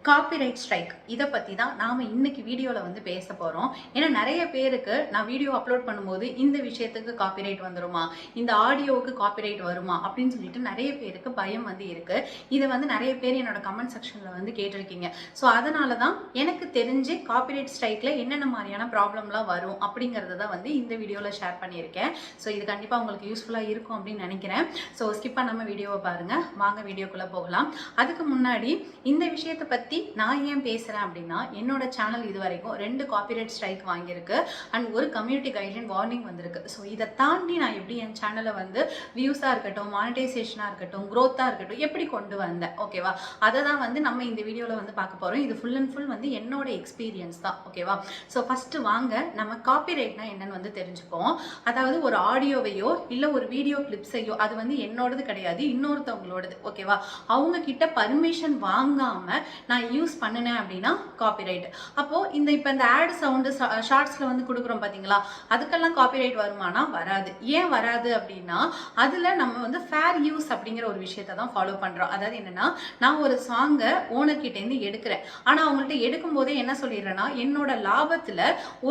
Copyright strike இதை பற்றி தான் நாம் இன்னைக்கு வீடியோவில் வந்து பேச போகிறோம். ஏன்னா நிறைய பேருக்கு நான் வீடியோ அப்லோட் பண்ணும்போது இந்த விஷயத்துக்கு காப்பிரைட் வந்துருமா, இந்த ஆடியோவுக்கு காப்பிரைட் வருமா அப்படின்னு சொல்லிட்டு நிறைய பேருக்கு பயம் வந்து இருக்குது. இதை வந்து நிறைய பேர் என்னோட கமெண்ட் செக்ஷனில் வந்து கேட்டிருக்கீங்க. ஸோ அதனால தான் எனக்கு தெரிஞ்சு காப்பிரைட் ஸ்ட்ரைக்கில் என்னென்ன மாதிரியான ப்ராப்ளம்லாம் வரும் அப்படிங்கிறத தான் வந்து இந்த வீடியோவில் ஷேர் பண்ணியிருக்கேன். ஸோ இது கண்டிப்பாக உங்களுக்கு யூஸ்ஃபுல்லாக இருக்கும் அப்படின்னு நினைக்கிறேன். ஸோ ஸ்கிப் பண்ணாமல் வீடியோவை பாருங்கள். வாங்க வீடியோக்குள்ளே போகலாம். அதுக்கு முன்னாடி இந்த விஷயத்தை பற்றி நான் ஏன் பேசுறேன் அப்படின்னா, என்னோட சேனல் இது வரைக்கும் 2 காப்பிரைட் ஸ்ட்ரைக் வாங்கியிருக்கு அண்ட் ஒரு கம்யூனிட்டி கைட்லைன் வார்னிங் வந்திருக்கு. ஸோ இதை தாண்டி நான் எப்படி என் சேனலை வந்து வியூஸாக இருக்கட்டும், மானிட்டைசேஷனாக இருக்கட்டும், க்ரோத்தாக இருக்கட்டும் எப்படி கொண்டு வந்தேன், ஓகேவா? அதை தான் வந்து நம்ம இந்த வீடியோவில் வந்து பார்க்க போகிறோம். இது ஃபுல் அண்ட் ஃபுல் வந்து என்னோட எக்ஸ்பீரியன்ஸ் தான், ஓகேவா? ஸோ ஃபஸ்ட்டு வாங்க நம்ம காப்பிரைட்னா என்னன்னு வந்து தெரிஞ்சுப்போம். அதாவது ஒரு ஆடியோவையோ இல்லை ஒரு வீடியோ கிளிப்ஸையோ, அது வந்து என்னோடது கிடையாது, இன்னொருத்தவங்களோடது, ஓகேவா? அவங்க கிட்ட பர்மிஷன் வாங்காமல் நான் யூஸ் பண்ணினேன் அப்படின்னா காப்பிரைட். அப்போ இப்போ இந்த ஆட் சவுண்டு ஷார்ட்ஸ்ல வந்து கொடுக்குறோம் பாத்தீங்களா, அதுக்கெல்லாம் காப்பிரைட் வருமானா வராது. ஏன் வராது அப்படின்னா, அதுல நம்ம வந்து ஃபேர் யூஸ் அப்படிங்கிற ஒரு விஷயத்தை தான் ஃபாலோ பண்றோம். அதாவது என்னன்னா, நான் ஒரு சாங்கை ஓனர் கிட்ட இருந்து எடுக்கிறேன். ஆனா அவங்கள்ட்ட எடுக்கும் போதே என்ன சொல்லிடுறேன்னா, என்னோட லாபத்துல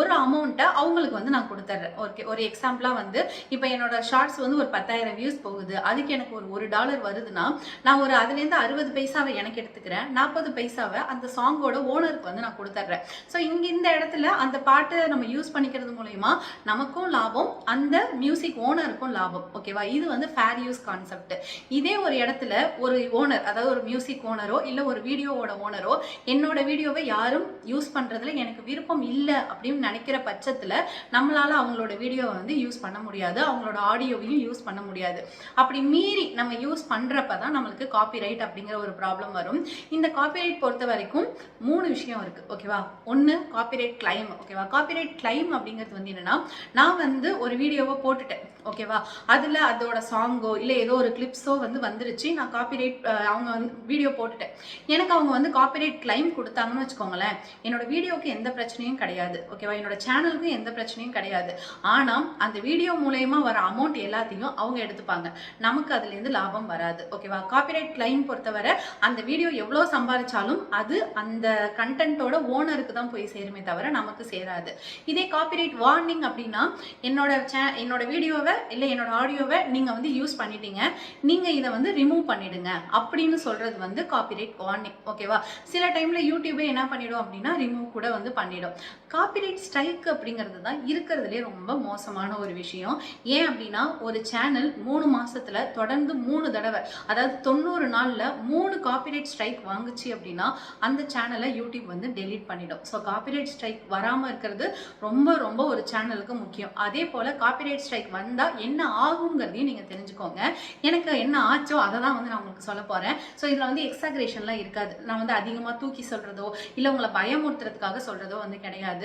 ஒரு அமௌண்ட்டை அவங்களுக்கு வந்து நான் கொடுத்துட்றேன். ஓகே, ஒரு எக்ஸாம்பிளா வந்து இப்போ என்னோட ஷார்ட்ஸ் வந்து ஒரு 10,000 வியூஸ் போகுது, அதுக்கு எனக்கு ஒரு $1 வருதுன்னா, நான் ஒரு அதுலேருந்து 60 பைசாவை எனக்கு எடுத்துக்கிறேன், 40 பைசாவை அந்த சாங்கோட ஓனருக்கு வந்து நான் கொடுத்துட்றேன். ஸோ இந்த இடத்துல அந்த பாட்டை நம்ம யூஸ் பண்ணிக்கிறது மூலயமா நமக்கும் லாபம், அந்த மியூசிக் ஓனருக்கும் லாபம், ஓகேவா? இது வந்து ஃபேர் யூஸ் கான்செப்ட். இதே ஒரு இடத்துல ஒரு ஓனர், அதாவது ஒரு மியூசிக் ஓனரோ இல்லை ஒரு வீடியோவோட ஓனரோ என்னோட வீடியோவை யாரும் யூஸ் பண்றதுல எனக்கு விருப்பம் இல்லை அப்படின்னு நினைக்கிற பட்சத்தில் நம்மளால அவங்களோட வீடியோவை வந்து யூஸ் பண்ண முடியாது, அவங்களோட ஆடியோவையும் யூஸ் பண்ண முடியாது. அப்படி மீறி நம்ம யூஸ் பண்றப்ப தான் நம்மளுக்கு காப்பிரைட் அப்படிங்கிற ஒரு ப்ராப்ளம் வரும். இந்த காப்பிரைட் பொறுத்த வரைக்கும் 3 விஷயம் இருக்கு, ஓகேவா? ஒன்று காப்பிரைட் கிளைம், ஓகேவா? காப்பிரைட் கிளைம் அப்படிங்கிறது வந்து என்னன்னா, நான் வந்து ஒரு வீடியோவை போட்டுட்டேன், ஓகேவா? அதில் அதோட சாங்கோ இல்லை ஏதோ ஒரு கிளிப்ஸோ வந்து வந்துருச்சு, நான் காப்பிரைட் அவங்க வந்து வீடியோ போட்டுட்டேன், எனக்கு அவங்க வந்து காப்பிரைட் கிளைம் கொடுத்தாங்கன்னு வச்சுக்கோங்களேன், என்னோட வீடியோவுக்கு எந்த பிரச்சனையும் கிடையாது, ஓகேவா? என்னோட சேனலுக்கு எந்த பிரச்சனையும் கிடையாது. ஆனால் அந்த வீடியோ மூலயமா வர அமௌண்ட் எல்லாத்தையும் அவங்க எடுத்துப்பாங்க, நமக்கு அதுலேருந்து லாபம் வராது, ஓகேவா? காப்பிரைட் கிளைம் பொறுத்தவரை அந்த வீடியோ எவ்வளோ சம்பாதிச்சாலும் அது அந்த கண்டென்ட்டோட ஓனருக்கு தான் போய் சேருமே தவிர நமக்கு சேராது. இதே காப்பிரைட் வார்னிங் அப்படின்னா, என்னோட வீடியோவை இல்லை என்னோட ஆடியோவை நீங்கள் வந்து யூஸ் பண்ணிட்டீங்க, நீங்கள் இதை வந்து ரிமூவ் பண்ணிடுங்க அப்படின்னு சொல்றது வந்து காப்பிரைட் வார்னிங், ஓகேவா? சில டைம்ல யூடியூபே என்ன பண்ணிடும் அப்படின்னா ரிமூவ் கூட வந்து பண்ணிடும். காப்பிரைட் ஸ்ட்ரைக் அப்படிங்கிறது தான் இருக்கிறதுலே ரொம்ப மோசமான ஒரு விஷயம். ஏன் அப்படின்னா, ஒரு சேனல் 3 மாசத்துல தொடர்ந்து 3 தடவை, அதாவது 90 நாள்ல 3 காப்பிரைட் ஸ்ட்ரைக் வாங்குச்சு அப்படின்னா அந்த சேனலை யூடியூப் வந்து டெலீட் பண்ணிடும். ஸோ காப்பிரைட் ஸ்ட்ரைக் வராமல் இருக்கிறது ரொம்ப ரொம்ப ஒரு சேனலுக்கு முக்கியம். அதே போல் காப்பிரைட் ஸ்ட்ரைக் வந்தால் என்ன ஆகுங்கிறதையும் நீங்கள் தெரிஞ்சுக்கோங்க. எனக்கு என்ன ஆச்சோ அதை தான் வந்து நான் உங்களுக்கு சொல்ல போகிறேன். ஸோ இதில் வந்து எக்ஸாக்ரேஷன்லாம் இருக்காது. நான் வந்து அதிகமாக தூக்கி சொல்கிறதோ இல்லை உங்களை பயமுறுத்துறதுக்காக சொல்கிறதோ வந்து கிடையாது.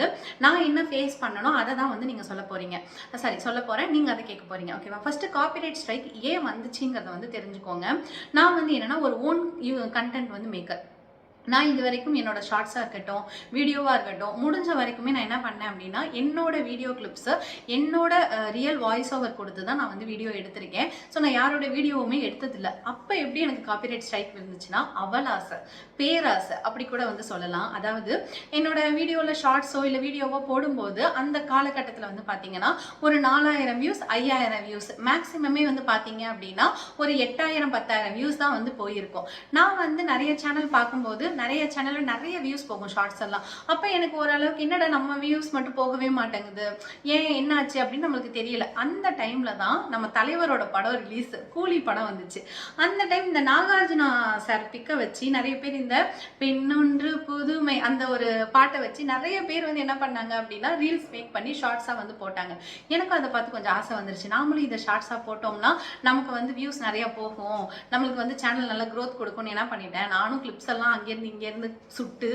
நான் என்ன ஃபேஸ் பண்ணணும் அதை தான் வந்து நீங்கள் சொல்ல போகிறீங்க, சொல்ல போகிறேன், நீங்கள் அதை கேட்க போகிறீங்க, ஓகேவா? ஃபஸ்ட்டு காப்பிரைட் ஸ்ட்ரைக் ஏன் வந்துச்சுங்கிறத வந்து தெரிஞ்சுக்கோங்க. நான் வந்து என்னென்னா ஒரு ஓன் கண்டென்ட் வந்து மேக்கர். நான் இது வரைக்கும் என்னோட ஷார்ட்ஸாக இருக்கட்டும், வீடியோவாக இருக்கட்டும், முடிஞ்ச வரைக்குமே நான் என்ன பண்ணேன் அப்படின்னா, என்னோட வீடியோ கிளிப்ஸை என்னோட ரியல் வாய்ஸ் ஓவர் கொடுத்து தான் நான் வந்து வீடியோ எடுத்திருக்கேன். ஸோ நான் யாரோட வீடியோவுமே எடுத்ததில்லை. அப்போ எப்படி எனக்கு காப்பிரைட் ஸ்ட்ரைக் இருந்துச்சுன்னா, அவலாசை, பேராசை அப்படி கூட வந்து சொல்லலாம். அதாவது என்னோட வீடியோவில் ஷார்ட்ஸோ இல்லை வீடியோவோ போடும்போது அந்த காலகட்டத்தில் வந்து பார்த்தீங்கன்னா ஒரு 4000 வியூஸ், 5000 வியூஸ், மேக்ஸிமமே வந்து பார்த்தீங்க அப்படின்னா ஒரு 8000 10,000 வியூஸ் தான் வந்து போயிருக்கும். நான் வந்து நிறைய சேனல் பார்க்கும்போது நிறைய சேனல்ல நிறைய வியூஸ் போகும் ஷார்ட்ஸ் எல்லாம். அப்போ எனக்கு ஓரளவுக்கு என்னடா நம்ம வியூஸ் மட்டும் போகவே மாட்டேங்குது, ஏன் என்னாச்சு அப்படின்னு நம்மளுக்கு தெரியல. அந்த டைம்ல தான் நம்ம தலைவரோட படம் ரிலீஸ், கூலி படம் வந்துச்சு. அந்த டைம் இந்த நாகார்ஜுனா சார் பிக்க வச்சு நிறைய பேர் இந்த பெண்ணொன்று புதுமை அந்த ஒரு பாட்டை வச்சு நிறைய பேர் வந்து என்ன பண்ணாங்க அப்படின்னா ரீல்ஸ் மேக் பண்ணி ஷார்ட்ஸாக வந்து போட்டாங்க. எனக்கும் அதை பார்த்து கொஞ்சம் ஆசை வந்துருச்சு, நாமளும் இதை ஷார்ட்ஸாக போட்டோம்னா நமக்கு வந்து வியூஸ் நிறைய போகும், நம்மளுக்கு வந்து சேனல் நல்லா க்ரோத் கொடுக்கும்னு என்ன பண்ணிட்டேன், நானும் கிளிப்ஸ் எல்லாம் அங்கேருந்து இங்கேருந்து சுட்டு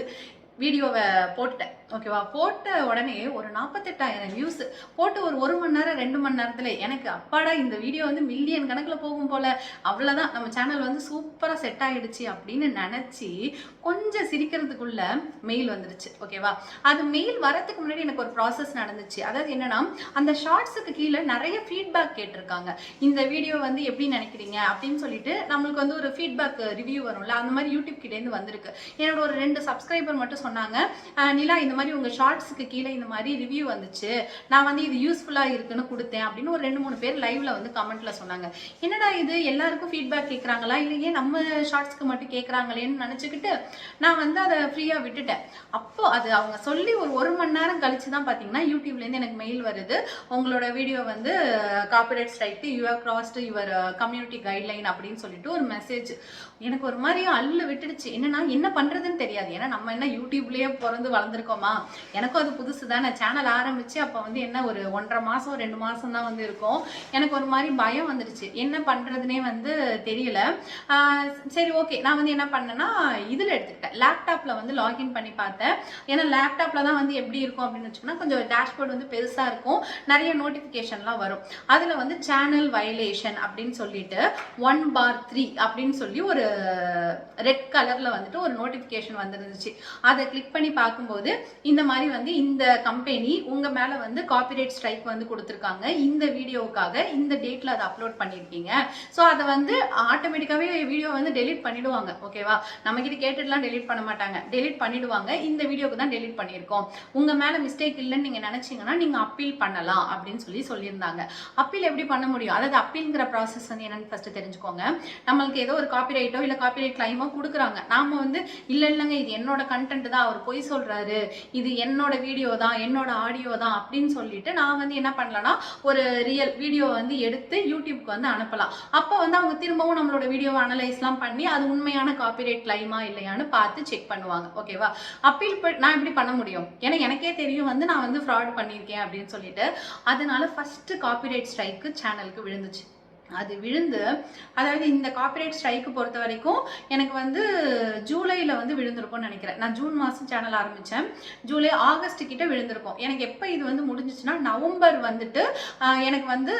வீடியோவை போட்டுட்டேன். ஓகேவா? போட்ட உடனே ஒரு 48,000 வியூஸ் போட்டு ஒரு மணி நேரம் 2 மணி நேரத்துல எனக்கு அப்பாடா இந்த வீடியோ வந்து மில்லியன் கணக்கில் போகும் போல, அவ்வளோதான் நம்ம சேனல் வந்து சூப்பராக செட் ஆகிடுச்சு அப்படின்னு நினச்சி கொஞ்சம் சிரிக்கிறதுக்குள்ள மெயில் வந்துருச்சு. ஓகேவா? அது மெயில் வரதுக்கு முன்னாடி எனக்கு ஒரு ப்ராசஸ் நடந்துச்சு. அதாவது என்னன்னா, அந்த ஷார்ட்ஸுக்கு கீழே நிறைய ஃபீட்பேக் கேட்டிருக்காங்க. இந்த வீடியோ வந்து எப்படி நினைக்கிறீங்க அப்படின்னு சொல்லிட்டு நம்மளுக்கு வந்து ஒரு ஃபீட்பேக் ரிவ்யூ வரும்ல, அந்த மாதிரி யூடியூப் கிட்டேருந்து வந்திருக்கு. என்னோட ஒரு 2 சப்ஸ்கிரைபர் மட்டும் சொன்னாங்க, நிலா இந்த மாதிரி உங்கள் ஷார்ட்ஸுக்கு கீழே இந்த மாதிரி ரிவ்யூ வந்துச்சு, நான் வந்து இது யூஸ்ஃபுல்லாக இருக்குன்னு கொடுத்தேன் அப்படின்னு ஒரு 2-3 பேர் லைவ்ல வந்து கமெண்ட்ல சொன்னாங்க. என்னடா இது எல்லாருக்கும் ஃபீட்பேக் கேட்குறாங்களா இல்லையே நம்ம ஷார்ட்ஸ்க்கு மட்டும் கேட்குறாங்களேன்னு நினச்சிக்கிட்டு நான் வந்து அதை ஃப்ரீயாக விட்டுட்டேன். அப்போ அது அவங்க சொல்லி ஒரு மணி நேரம் கழிச்சு தான் பார்த்தீங்கன்னா யூடியூப்லேருந்து எனக்கு மெயில் வருது, உங்களோட வீடியோ வந்து copyright strike, you have crossed your community guideline அப்படின்னு சொல்லிட்டு ஒரு மெசேஜ். எனக்கு ஒரு மாதிரி அள்ளு விட்டுடுச்சு. என்னன்னா என்ன பண்ணுறதுன்னு தெரியாது. ஏன்னா நம்ம என்ன யூடியூப்லேயே பிறந்து வளர்ந்துருக்கோமா, எனக்கும் அது புதுசு தானே. சேனல் ஆரம்பிச்சு அப்போ வந்து என்ன ஒரு 1.5 மாதம் 2 மாதம் தான் வந்து இருக்கும். எனக்கு ஒரு மாதிரி பயம் வந்துடுச்சு, என்ன பண்ணுறதுனே வந்து தெரியல. சரி ஓகே, நான் வந்து என்ன பண்ணேன்னா இதில் எடுத்துக்கிட்டேன், லேப்டாப்பில் வந்து லாகின் பண்ணி பார்த்தேன். ஏன்னா லேப்டாப்பில் தான் வந்து எப்படி இருக்கும் அப்படின்னு வச்சுக்கோன்னா கொஞ்சம் டேஷ்போர்ட் வந்து பெருசாக இருக்கும், நிறைய நோட்டிஃபிகேஷன்லாம் வரும். அதில் வந்து சேனல் வயலேஷன் அப்படின்னு சொல்லிட்டு 1/3 அப்படின்னு சொல்லி ஒரு ரெட் கலரில் வந்துட்டு ஒரு நோட்டிஃபிகேஷன் வந்துருந்துச்சு. அதை கிளிக் பண்ணி பார்க்கும்போது இந்த மாதிரி வந்து இந்த கம்பெனி உங்கள் மேலே வந்து காப்பிரைட் ஸ்ட்ரைக் வந்து கொடுத்துருக்காங்க, இந்த வீடியோவுக்காக இந்த டேட்டில் அதை அப்லோட் பண்ணியிருக்கீங்க. ஸோ அதை வந்து ஆட்டோமேட்டிக்காகவே வீடியோ வந்து டெலிட் பண்ணிவிடுவாங்க. ஓகேவா? நம்மக்கிட்ட கேட்டுட்டுலாம் டெலிட் பண்ண மாட்டாங்க, டெலிட் பண்ணிவிடுவாங்க. இந்த வீடியோவுக்கு தான் டெலிட் பண்ணியிருக்கோம், உங்கள் மேலே மிஸ்டேக் இல்லைன்னு நீங்கள் நினச்சிங்கன்னா நீங்கள் அப்பீல் பண்ணலாம் அப்படின்னு சொல்லியிருந்தாங்க. அப்பீல் எப்படி பண்ண முடியும்? அதாவது அப்பீல்ங்கிற ப்ராசஸ் வந்து என்னென்னு ஃபஸ்ட்டு தெரிஞ்சுக்கோங்க. நம்மளுக்கு ஏதோ ஒரு காப்பிரைட்டோ இல்லை காப்பிரைட் கிளைமோ கொடுக்குறாங்க, நாம் வந்து இல்லைங்க இது என்னோட கண்டென்ட் தான், அவர் பொய் சொல்கிறாரு, இது என்னோட வீடியோ தான், என்னோட ஆடியோ தான் அப்படின்னு சொல்லிட்டு நான் வந்து என்ன பண்ணலன்னா ஒரு ரியல் வீடியோ வந்து எடுத்து யூடியூப்க்கு வந்து அனுப்பலாம். அப்போ வந்து அவங்க திரும்பவும் நம்மளோட வீடியோவை அனலைஸ்லாம் பண்ணி அது உண்மையான காப்பிரைட் கிளைமா இல்லையான்னு பார்த்து செக் பண்ணுவாங்க. ஓகேவா? அப்பீல் நான் எப்படி பண்ண முடியும்? ஏன்னா எனக்கே தெரியும் வந்து நான் வந்து ஃப்ராட் பண்ணியிருக்கேன் அப்படின்னு சொல்லிட்டு. அதனால ஃபர்ஸ்ட் காப்பிரைட் ஸ்ட்ரைக்கு சேனலுக்கு விழுந்துச்சு. அது விழுந்து, அதாவது இந்த காப்பிரைட் ஸ்ட்ரைக்கு பொறுத்த வரைக்கும் எனக்கு வந்து ஜூலையில் வந்து விழுந்திருக்கும்னு நினைக்கிறேன். நான் ஜூன் மாதம் சேனல் ஆரம்பித்தேன், ஜூலை ஆகஸ்ட் கிட்ட விழுந்திருக்கும். எனக்கு எப்போ இது வந்து முடிஞ்சிச்சுன்னா நவம்பர் வந்துட்டு எனக்கு வந்து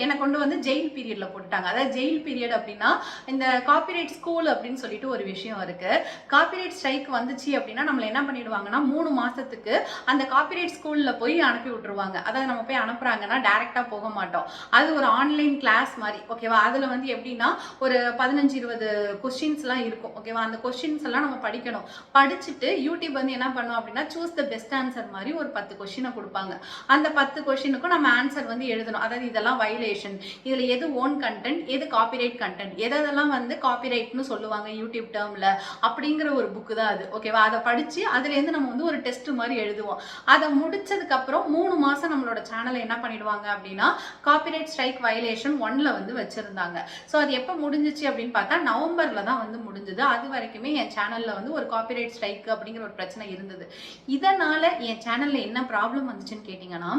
என்னை கொண்டு வந்து ஜெயில் பீரியடில் போட்டுட்டாங்க. அதாவது ஜெயில் பீரியட் அப்படின்னா இந்த காப்பிரைட் ஸ்கூல் அப்படின்னு சொல்லிட்டு ஒரு விஷயம் இருக்குது. காப்பிரைட் ஸ்ட்ரைக் வந்துச்சு அப்படின்னா நம்மளை என்ன பண்ணிடுவாங்கன்னா 3 மாதத்துக்கு அந்த காப்பிரைட் ஸ்கூலில் போய் அனுப்பி விட்டுருவாங்க. அதாவது நம்ம போய் அனுப்புகிறாங்கன்னா டேரெக்டாக போக மாட்டோம், அது ஒரு ஆன்லைன் கிளாஸ் மாதிரி. ஓகேவா? அதில் வந்து எப்படின்னா ஒரு 15-20 கொஸ்டின்ஸ்லாம் இருக்கும். ஓகேவா? அந்த கொஸ்டின்ஸ் எல்லாம் நம்ம படிக்கணும். படிச்சுட்டு யூடியூப் வந்து என்ன பண்ணும் அப்படின்னா சூஸ் த பெஸ்ட் ஆன்சர் மாதிரி ஒரு 10 கொஸ்டினை கொடுப்பாங்க. அந்த 10 கொஸ்டினுக்கும் நம்ம ஆன்சர் வந்து எழுதணும். அதாவது இதெல்லாம் வயலேஷன், இதில் எது ஓன் கண்டென்ட், எது காப்பிரைட் கண்டென்ட், எதெல்லாம் வந்து காப்பிரைட்னு சொல்லுவாங்க யூடியூப் டேர்மில் அப்படிங்கிற ஒரு புக்கு தான் அது. ஓகேவா? அதை படித்து அதுலேருந்து நம்ம வந்து ஒரு டெஸ்ட் மாதிரி எழுதுவோம். அதை முடிச்சதுக்கப்புறம் 3 மாதம் நம்மளோட சேனலை என்ன பண்ணிடுவாங்க அப்படின்னா காப்பிரைட் ஸ்ட்ரைக் வயலேஷன் 1 வந்து வச்சிருந்தாங்க. ஸோ அது எப்போ முடிஞ்சிச்சு அப்படின்னு பார்த்தா நவம்பர்ல தான் வந்து முடிஞ்சது. அது வரைக்குமே என் சேனல்ல வந்து ஒரு காப்பிரைட் ஸ்ட்ரைக் அப்படிங்கிற ஒரு பிரச்சனை இருந்தது. இதனால என் சேனல்ல என்ன ப்ராப்ளம் வந்துச்சுன்னு கேட்டிங்கன்னா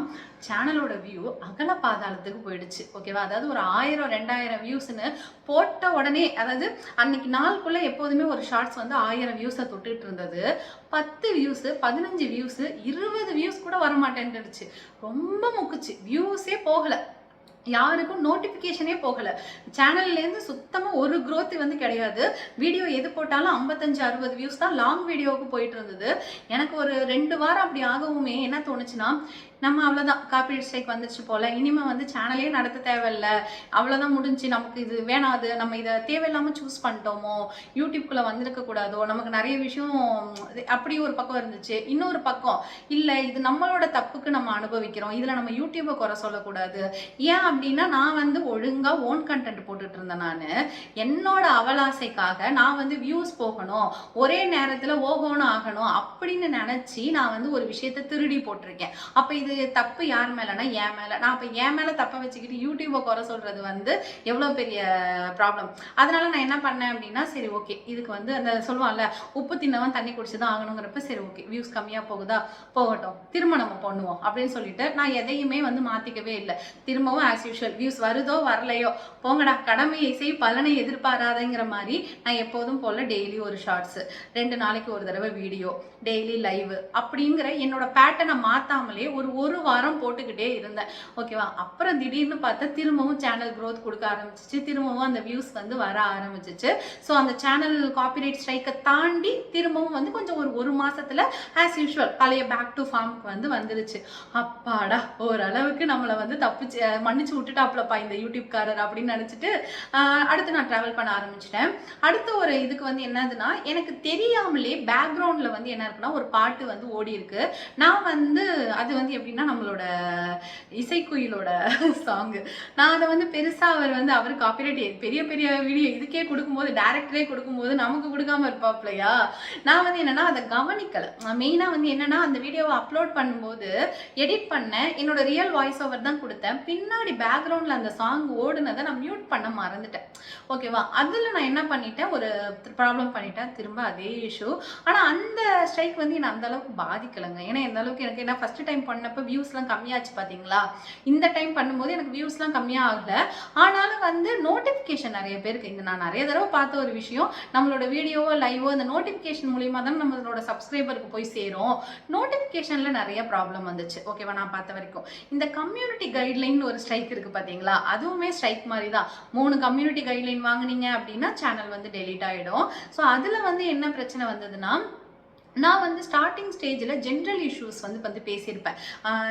சேனலோட வியூ அகல பாதாளத்துக்கு போயிடுச்சு. ஓகேவா? அதாவது ஒரு 1000-2000 வியூஸ்ன்னு போட்ட உடனே, அதாவது அன்னைக்கு நாளுக்குள்ள எப்போதுமே ஒரு ஷார்ட்ஸ் வந்து 1000 வியூஸை தொட்டுட்டு இருந்தது, 10 வியூஸ் 15 வியூஸ் 20 வியூஸ் கூட வரமாட்டேன்னுடுச்சு. ரொம்ப முக்குச்சு, வியூஸே போகல, யாருக்கும் நோட்டிஃபிகேஷனே போகலை, சேனல்லேருந்து சுத்தமாக ஒரு க்ரோத் வந்து கிடையாது. வீடியோ எது போட்டாலும் 55-60 வியூஸ் தான் லாங் வீடியோவுக்கு போயிட்டு இருந்தது. எனக்கு ஒரு 2 வாரம் அப்படி ஆகவுமே என்ன தோணுச்சுன்னா நம்ம அவ்வளோதான் காப்பிரைட் ஸ்ட்ரைக் வந்துச்சு போல், இனிமேல் வந்து சேனலே நடத்த தேவையில்லை, அவ்வளோதான் முடிஞ்சு, நமக்கு இது வேணாது, நம்ம இதை தேவையில்லாமல் சூஸ் பண்ணிட்டோமோ, யூடியூப்குள்ளே வந்திருக்கக்கூடாதோ, நமக்கு நிறைய விஷயம் அப்படி ஒரு பக்கம் இருந்துச்சு. இன்னொரு பக்கம் இல்லை, இது நம்மளோட தப்புக்கு நம்ம அனுபவிக்கிறோம், இதில் நம்ம யூடியூப்பை குறை சொல்லக்கூடாது. ஏன் அப்படின்னா நான் வந்து ஒழுங்காக ஓன் கண்டென்ட் போட்டுட்டு இருந்தேன். நான் என்னோட அவலாசைக்காக நான் வந்து வியூஸ் போகணும், ஒரே நேரத்தில் ஓகோன்னு ஆகணும் அப்படின்னு நினச்சி நான் வந்து ஒரு விஷயத்தை திருடி போட்டிருக்கேன். அப்போ இது தப்பு யார் மேலனா என் மேல. நான் அப்ப என் மேல தப்ப வச்சுக்கிட்டு யூடியூபை குறை சொல்றது வந்து எவ்வளவு பெரிய ப்ராப்ளம். அதனால நான் என்ன பண்ணேன் அப்படின்னா சரி ஓகே, இதுக்கு வந்து அந்த சொல்லுவான்ல உப்பு தின்னவன் தண்ணி குடிச்சுதான் ஆகணுங்கிறப்ப சரி ஓகே, வியூஸ் கம்மியா போகுதா போகட்டும், திரும்ப நம்ம பண்ணுவோம் அப்படின்னு சொல்லிட்டு நான் எதையுமே வந்து மாத்திக்கவே இல்லை. திரும்பவும் ஆஸ் யூஷுவல் வியூஸ் வருதோ வரலையோ போங்கடா, கடமையை செய் பலனை எதிர்பாராதங்கிற மாதிரி நான் எப்போதும் போல டெய்லி ஒரு ஷார்ட்ஸ், 2 நாளைக்கு ஒரு தடவை வீடியோ, டெய்லி லைவ் அப்படிங்கிற என்னோட பேட்டர்னை மாத்தாமலே ஒரு வாரம் போட்டுக்கிட்டே இருந்தேன். ஓகேவா? அப்புறம் திடீர்னு பார்த்தா திரும்பவும் சேனல் க்ரோத் கொடுக்க ஆரம்பிச்சிச்சு, திரும்பவும் அந்த வியூஸ் வந்து வர ஆரம்பிச்சிச்சு. ஸோ அந்த சேனல் காப்பிரைட் ஸ்ட்ரைக்கை தாண்டி திரும்பவும் வந்து கொஞ்சம் ஒரு மாசத்துல ஆஸ் யூஷுவல் பழைய பேக் டு ஃபார்முக்கு வந்து வந்துருச்சு. அப்பாடா, ஓரளவுக்கு நம்மளை வந்து தப்பிச்சு மன்னிச்சு விட்டுட்டாப்லப்பா இந்த யூடியூப்காரர் அப்படின்னு நினைச்சிட்டு அடுத்து நான் டிராவல் பண்ண ஆரம்பிச்சிட்டேன். அடுத்த ஒரு இதுக்கு வந்து என்னதுன்னா, எனக்கு தெரியாமலே பேக்ரவுண்ட்ல வந்து என்ன இருக்குன்னா ஒரு பாட்டு வந்து ஓடி இருக்கு. நான் வந்து அது வந்து எப்படின்னா நம்மளோட இசைக்குயிலோட சாங். நான் அதை வந்து பெருசா அவர் காப்பிரைட் பெரிய பெரிய வீடியோ இதுக்கே கொடுக்கும்போது, டைரக்டரே கொடுக்கும்போது நமக்கு கொடுக்காம இருப்பாப்லையா. நான் வந்து என்னன்னா அதை கவனிக்கல. மெயினா வந்து என்னன்னா அந்த வீடியோவை அப்லோட் பண்ணும்போது எடிட் பண்ணேன், என்னோட ரியல் வாய்ஸ் ஓவர் தான் கொடுத்தேன். பின்னாடி பேக்ரவுண்ட்ல அந்த சாங் ஓடுனதை நான் மியூட் பண்ண மறந்துட்டேன். ஓகேவா? அதுல நான் என்ன பண்ணிட்டேன், ஒரு ப்ராப்ளம் பண்ணிட்டேன், திரும்ப அதே இஷ்யூ. ஆனா அந்த ஸ்ட்ரைக் வந்து என்ன அந்த அளவுக்கு பாதிக்கலைங்க. ஏன்னா எந்த அளவுக்கு எனக்கு என்ன ஃபர்ஸ்ட் டைம் பண்ணப்ப வியூஸ்லாம் கம்மியாச்சு பாத்தீங்களா, இந்த டைம் பண்ணும்போது எனக்கு வியூஸ்லாம் கம்மியா ஆகல. ஆனாலும் வந்து நோட்டிபிகேஷன் நிறைய பேருக்கு, இந்த நான் நிறைய தடவை பார்த்த ஒரு விஷயம், நம்மளோட வீடியோவோ லைவோ இந்த நோட்டிபிகேஷன் மூலியமா தான் நம்மளோட சப்ஸ்கிரைபருக்கு போய் சேரும். நோட்டிபிகேஷன்ல நிறைய ப்ராப்ளம் வந்துச்சு. ஓகேவா? நான் பார்த்த வரைக்கும் இந்த கம்யூனிட்டி கைட்லைன் ஒரு ஸ்ட்ரைக் இருக்கு பாத்தீங்களா, அதுவுமே ஸ்ட்ரைக் மாதிரி தான். 3 கம்யூனிட்டி கைட்லைன் வாங்குனீங்க அப்படின்னா சேனல் வந்து டெலீட் ஆயிடும். ஸோ அதுல வந்து என்ன பிரச்சனை வந்ததுன்னா, நான் வந்து ஸ்டார்டிங் ஸ்டேஜில் ஜென்ரல் இஷ்யூஸ் வந்து பேசியிருப்பேன்.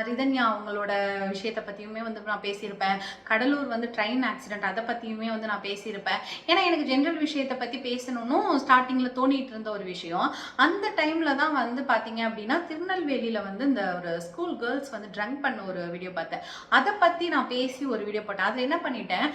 ரிதன்யா அவங்களோட விஷயத்தை பற்றியுமே வந்து நான் பேசியிருப்பேன். கடலூர் வந்து ட்ரெயின் ஆக்சிடென்ட் அதை பற்றியுமே வந்து நான் பேசியிருப்பேன். ஏன்னா எனக்கு ஜென்ரல் விஷயத்தை பற்றி பேசணும்னு ஸ்டார்டிங்கில் தோணிட்டு இருந்த ஒரு விஷயம். அந்த டைமில் தான் வந்து பார்த்தீங்க அப்படின்னா திருநெல்வேலியில் வந்து இந்த ஒரு ஸ்கூல் கேர்ள்ஸ் வந்து ட்ரங்க் பண்ண ஒரு வீடியோ பார்த்தேன். அதை பற்றி நான் பேசி ஒரு வீடியோ போட்டேன். அதில் என்ன பண்ணிட்டேன்,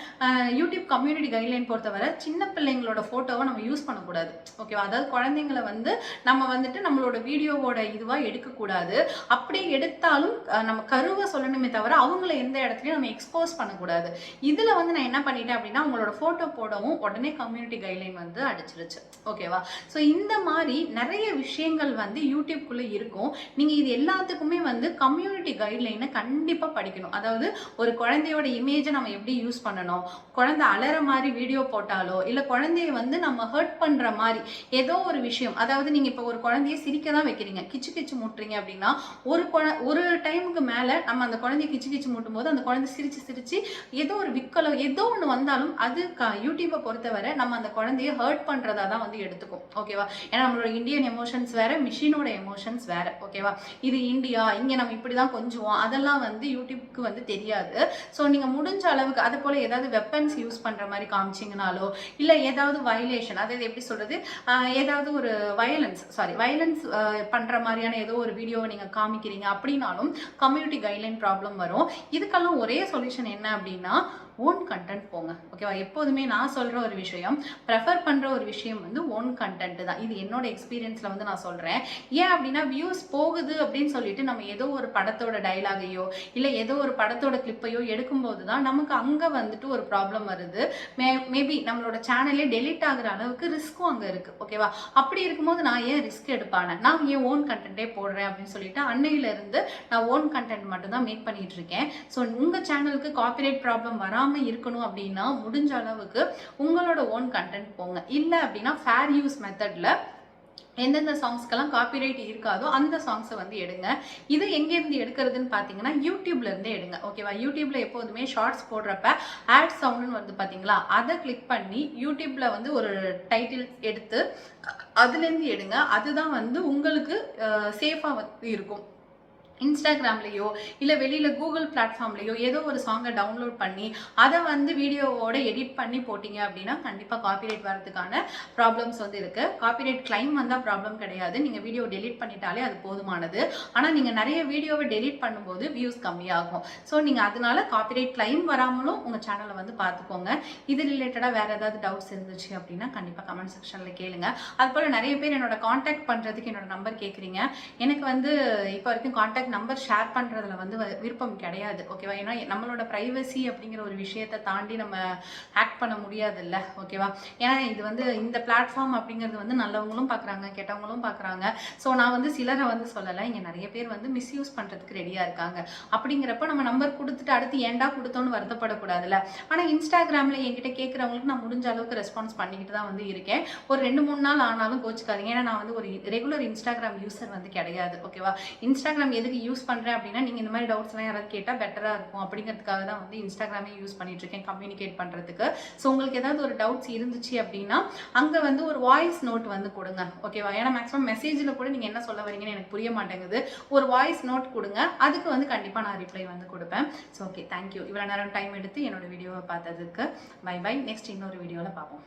யூடியூப் கம்யூனிட்டி கைட்லைன் பொறுத்தவரை சின்ன பிள்ளைங்களோட ஃபோட்டோவை நம்ம யூஸ் பண்ணக்கூடாது. ஓகேவா? அதாவது குழந்தைங்களை வந்து நம்ம வந்துட்டு நம்மளோட வீடியோவோட இதுவா எடுக்கக்கூடாது. அப்படி எடுத்தாலும் நம்ம கருவை சொல்லணுமே தவிர அவங்கள எந்த இடத்துலையும் நம்ம எக்ஸ்போஸ் பண்ணக்கூடாது. இதுல வந்து நான் என்ன பண்ணிட்டேன் அப்படின்னா, அவங்களோட போட்டோ போடவும் உடனே கம்யூனிட்டி கைட்லைன் வந்து அடிச்சிருச்சு. ஓகேவா? ஸோ இந்த மாதிரி நிறைய விஷயங்கள் வந்து யூடியூப்குள்ள இருக்கும். நீங்க இது எல்லாத்துக்குமே வந்து கம்யூனிட்டி கைட்லைனை கண்டிப்பா படிக்கணும். அதாவது ஒரு குழந்தையோட இமேஜை நம்ம எப்படி யூஸ் பண்ணணும், குழந்தை அலற மாதிரி வீடியோ போட்டாலோ இல்ல குழந்தைய வந்து நம்ம ஹர்ட் பண்ற மாதிரி ஏதோ ஒரு விஷயம், அதாவது நீங்க இப்போ ஒரு குழந்தைய சிரிக்க தான் வைக்கிறீங்க, கிச்சு கிச்சு மூட்டுறீங்க அப்படின்னா ஒரு டைமுக்கு மேல நம்ம அந்த குழந்தைய கிச்சு கிச்சு மூட்டும் போது அந்த குழந்தை சிரிச்சு சிரிச்சு ஏதோ ஒரு விக்கலோ ஏதோ ஒன்று வந்தாலும் அது யூடியூப்பை பொறுத்தவரை நம்ம அந்த குழந்தைய ஹர்ட் பண்றதா தான் வந்து எடுத்துக்கும். ஓகேவா? ஏன்னா நம்மளோட இந்தியன் எமோஷன்ஸ் வேற, மிஷினோட எமோஷன்ஸ் வேற. ஓகேவா? இது இந்தியா, இங்க நம்ம இப்படிதான் கொஞ்சுவோம், அதெல்லாம் வந்து யூடியூப்க்கு வந்து தெரியாது. ஸோ நீங்க முடிஞ்ச அளவுக்கு அது போல ஏதாவது வெப்பன்ஸ் யூஸ் பண்ற மாதிரி காமிச்சிங்கனாலோ இல்ல ஏதாவது வயலேஷன், அதாவது எப்படி சொல்றது, ஏதாவது ஒரு வயலன்ஸ் பண்ற மாதிரியான ஏதோ ஒரு வீடியோவை நீங்க காமிக்கிறீங்க அப்படின்னாலும் கம்யூனிட்டி கைட்லைன் ப்ராப்ளம் வரும். இதுக்கெல்லாம் ஒரே சொல்யூஷன் என்ன அப்படின்னா, ஓன் கண்டென்ட் போங்க. ஓகேவா? எப்போதுமே நான் சொல்ற ஒரு விஷயம், ப்ரெஃபர் பண்ற ஒரு விஷயம் வந்து ஓன் கண்டென்ட் தான். இது என்னோட எக்ஸ்பீரியன்ஸ்ல வந்து நான் சொல்றேன். ஏன் அப்படின்னா, வியூஸ் போகுது அப்படின்னு சொல்லிட்டு நம்ம ஏதோ ஒரு படத்தோட டைலாகையோ இல்ல ஏதோ ஒரு படத்தோட கிளிப்பையோ எடுக்கும்போது தான் நமக்கு அங்க வந்துட்டு ஒரு ப்ராப்ளம் வருது. மேபி நம்மளோட சேனலே டெலிட் ஆகுற அளவுக்கு ரிஸ்க்கும் அங்க இருக்கு. ஓகேவா? அப்படி இருக்கும்போது நான் ஏன் ரிஸ்க் எடுப்பானேன், நான் ஏன் ஓன் கண்டென்ட்டே போடுறேன் அப்படின்னு சொல்லிட்டு அன்னையில இருந்து நான் ஓன் கண்டென்ட் மட்டும் தான் மேக் பண்ணிட்டு இருக்கேன். ஸோ உங்க சேனலுக்கு காப்பிரைட் ப்ராப்ளம் வராம இருக்கணும் அப்படின்னா முடிஞ்ச அளவுக்கு உங்களோட ஓன் கண்டென்ட் போங்க. இல்ல அப்படின்னா ஃபேர் யூஸ் மெத்தட்ல எந்தெந்த சாங்ஸ்க்கெல்லாம் காப்பிரைட் இருக்காதோ அந்த சாங்ஸை வந்து எடுங்க. இது எங்கேருந்து எடுக்கிறதுன்னு பார்த்தீங்கன்னா யூடியூப்ல இருந்தே எடுங்க. ஓகேவா? யூடியூப்ல எப்போதுமே ஷார்ட்ஸ் போடுறப்ப ஆட் சவுண்டுன்னு வருது பார்த்தீங்களா, அதை கிளிக் பண்ணி யூடியூப்ல வந்து ஒரு டைட்டில் எடுத்து அதுலேருந்து எடுங்க. அதுதான் வந்து உங்களுக்கு சேஃபாக வந்து இருக்கும். இன்ஸ்டாகிராம்லேயோ இல்லை வெளியில் கூகுள் பிளாட்ஃபார்ம்லேயோ ஏதோ ஒரு சாங்கை டவுன்லோட் பண்ணி அதை வந்து வீடியோவோட எடிட் பண்ணி போட்டிங்க அப்படின்னா கண்டிப்பாக காப்பிரைட் வரதுக்கான ப்ராப்ளம்ஸ் வந்து இருக்குது. காப்பிரைட் கிளைம் வந்தால் ப்ராப்ளம் கிடையாது, நீங்கள் வீடியோ டெலிட் பண்ணிட்டாலே அது போதுமானது. ஆனால் நீங்கள் நிறைய வீடியோவை டெலிட் பண்ணும்போது வியூஸ் கம்மியாகும். ஸோ நீங்கள் அதனால காப்பிரைட் கிளைம் வராமலும் உங்கள் சேனலை வந்து பார்த்துக்கோங்க. இது ரிலேட்டடாக வேறு ஏதாவது டவுட்ஸ் இருந்துச்சு அப்படின்னா கண்டிப்பாக கமெண்ட் செக்ஷனில் கேளுங்க. அது போல் நிறைய பேர் என்னோட காண்டாக்ட் பண்ணுறதுக்கு என்னோட நம்பர் கேட்குறீங்க. எனக்கு வந்து இப்போ வரைக்கும் காண்டாக்ட் மாதிரி நம்பர் ஷேர் பண்ணுறதுல வந்து விருப்பம் கிடையாது. ஓகேவா? ஏன்னா நம்மளோட ப்ரைவசி அப்படிங்கிற ஒரு விஷயத்தை தாண்டி நம்ம ஆக்ட் பண்ண முடியாதுல்ல. ஓகேவா? ஏன்னா இது வந்து இந்த பிளாட்ஃபார்ம் அப்படிங்கிறது வந்து நல்லவங்களும் பார்க்குறாங்க, கெட்டவங்களும் பார்க்குறாங்க. ஸோ நான் வந்து சிலரை வந்து சொல்லலை, இங்கே நிறைய பேர் வந்து மிஸ்யூஸ் பண்ணுறதுக்கு ரெடியாக இருக்காங்க. அப்படிங்கிறப்ப நம்ம நம்பர் கொடுத்துட்டு அடுத்து ஏன்டா கொடுத்தோன்னு வருத்தப்படக்கூடாதுல்ல. ஆனால் இன்ஸ்டாகிராமில் என்கிட்ட கேட்குறவங்களுக்கு நான் முடிஞ்ச அளவுக்கு ரெஸ்பான்ஸ் பண்ணிக்கிட்டு தான் வந்து இருக்கேன். ஒரு 2-3 நாள் ஆனாலும் கோச்சிக்காதீங்க. ஏன்னா நான் வந்து ஒரு ரெகுலர் இன்ஸ்டாகிராம் யூசர் வந்து கிடையாது. ஓகேவா? இன்ஸ்டாகிராம் எதுக்கு யூஸ் பண்ணுறேன் அப்படின்னா, நீங்கள் இந்த மாதிரி டவுட்ஸ்லாம் யாராவது கேட்டால் பெட்டராக இருக்கும் அப்படிங்கிறதுக்காக தான் வந்து இன்ஸ்டாகிராமே யூஸ் பண்ணிட்டு இருக்கேன் கம்யூனிகேட் பண்ணுறதுக்கு. ஸோ உங்களுக்கு ஏதாவது ஒரு டவுட்ஸ் இருந்துச்சு அப்படின்னா அங்கே வந்து ஒரு வாய்ஸ் நோட் வந்து கொடுங்க. ஓகேவா? ஏன்னா மேக்ஸிமம் மெசேஜில் கூட நீங்கள் என்ன சொல்ல வரீங்கன்னு எனக்கு புரிய மாட்டேங்குது. ஒரு வாய்ஸ் நோட் கொடுங்க, அதுக்கு வந்து கண்டிப்பாக நான் ரிப்ளை வந்து கொடுப்பேன். ஸோ ஓகே, தேங்க்யூ இவ்வளோ நேரம் டைம் எடுத்து என்னோட வீடியோவை பார்த்ததுக்கு. By by. நெக்ஸ்ட் இன்னொரு வீடியோவில் பார்ப்போம்.